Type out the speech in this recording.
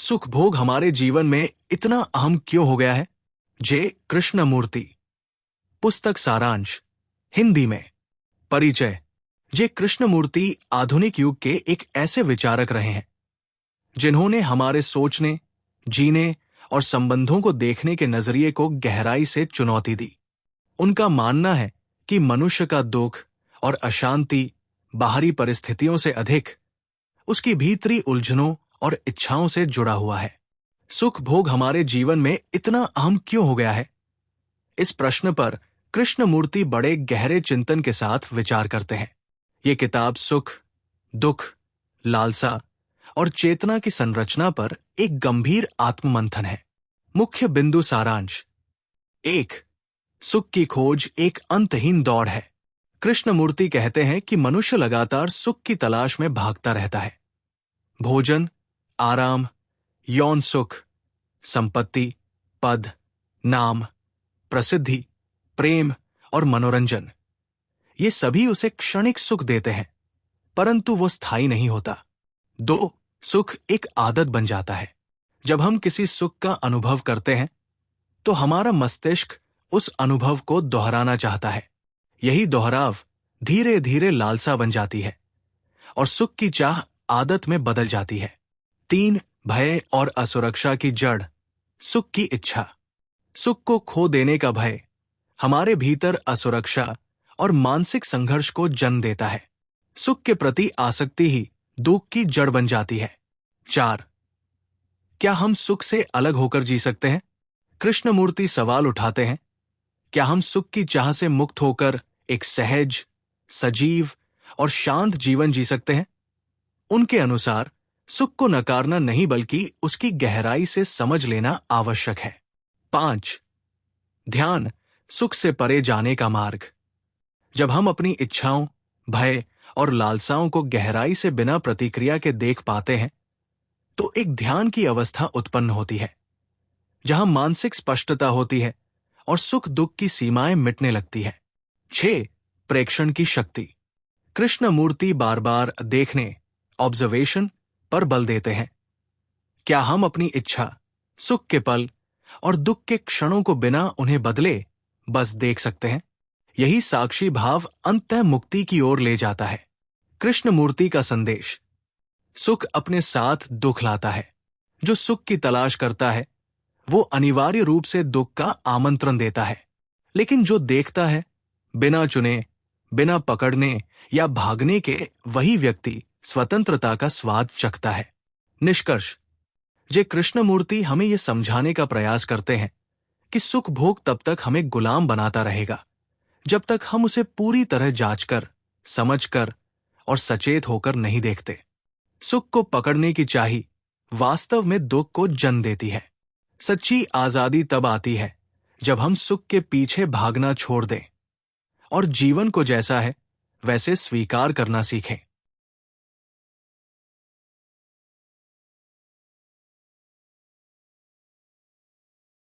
सुख भोग हमारे जीवन में इतना अहम क्यों हो गया है? जे कृष्णमूर्ति। पुस्तक सारांश हिंदी में। परिचय। जे कृष्णमूर्ति आधुनिक युग के एक ऐसे विचारक रहे हैं जिन्होंने हमारे सोचने, जीने और संबंधों को देखने के नजरिए को गहराई से चुनौती दी। उनका मानना है कि मनुष्य का दुख और अशांति बाहरी परिस्थितियों से अधिक उसकी भीतरी उलझनों और इच्छाओं से जुड़ा हुआ है। सुख भोग हमारे जीवन में इतना अहम क्यों हो गया है? इस प्रश्न पर कृष्णमूर्ति बड़े गहरे चिंतन के साथ विचार करते हैं। ये किताब सुख, दुख, लालसा और चेतना की संरचना पर एक गंभीर आत्ममंथन है। मुख्य बिंदु सारांश। 1. सुख की खोज एक अंतहीन दौड़ है। कृष्णमूर्ति कहते हैं कि मनुष्य लगातार सुख की तलाश में भागता रहता है। भोजन, आराम, यौन सुख, संपत्ति, पद, नाम, प्रसिद्धि, प्रेम और मनोरंजन, ये सभी उसे क्षणिक सुख देते हैं, परंतु वो स्थायी नहीं होता। 2. सुख एक आदत बन जाता है। जब हम किसी सुख का अनुभव करते हैं तो हमारा मस्तिष्क उस अनुभव को दोहराना चाहता है। यही दोहराव धीरे धीरे लालसा बन जाती है और सुख की चाह आदत में बदल जाती है। 3. भय और असुरक्षा की जड़, सुख की इच्छा। सुख को खो देने का भय हमारे भीतर असुरक्षा और मानसिक संघर्ष को जन्म देता है। सुख के प्रति आसक्ति ही दुख की जड़ बन जाती है। 4. क्या हम सुख से अलग होकर जी सकते हैं? कृष्णमूर्ति सवाल उठाते हैं, क्या हम सुख की चाह से मुक्त होकर एक सहज, सजीव और शांत जीवन जी सकते हैं? उनके अनुसार सुख को नकारना नहीं बल्कि उसकी गहराई से समझ लेना आवश्यक है। 5. ध्यान, सुख से परे जाने का मार्ग। जब हम अपनी इच्छाओं, भय और लालसाओं को गहराई से बिना प्रतिक्रिया के देख पाते हैं तो एक ध्यान की अवस्था उत्पन्न होती है जहां मानसिक स्पष्टता होती है और सुख दुख की सीमाएं मिटने लगती है। 6. प्रेक्षण की शक्ति। कृष्णमूर्ति बार बार देखने, ऑब्जर्वेशन पर बल देते हैं। क्या हम अपनी इच्छा, सुख के पल और दुख के क्षणों को बिना उन्हें बदले बस देख सकते हैं? यही साक्षी भाव अंततः मुक्ति की ओर ले जाता है। कृष्णमूर्ति का संदेश। सुख अपने साथ दुख लाता है। जो सुख की तलाश करता है वो अनिवार्य रूप से दुख का आमंत्रण देता है, लेकिन जो देखता है बिना चुने, बिना पकड़ने या भागने के, वही व्यक्ति स्वतंत्रता का स्वाद चखता है। निष्कर्ष। जे कृष्णमूर्ति हमें यह समझाने का प्रयास करते हैं कि सुख भोग तब तक हमें गुलाम बनाता रहेगा जब तक हम उसे पूरी तरह जांचकर, समझकर और सचेत होकर नहीं देखते। सुख को पकड़ने की चाही वास्तव में दुख को जन्म देती है। सच्ची आजादी तब आती है जब हम सुख के पीछे भागना छोड़ दें और जीवन को जैसा है वैसे स्वीकार करना सीखें।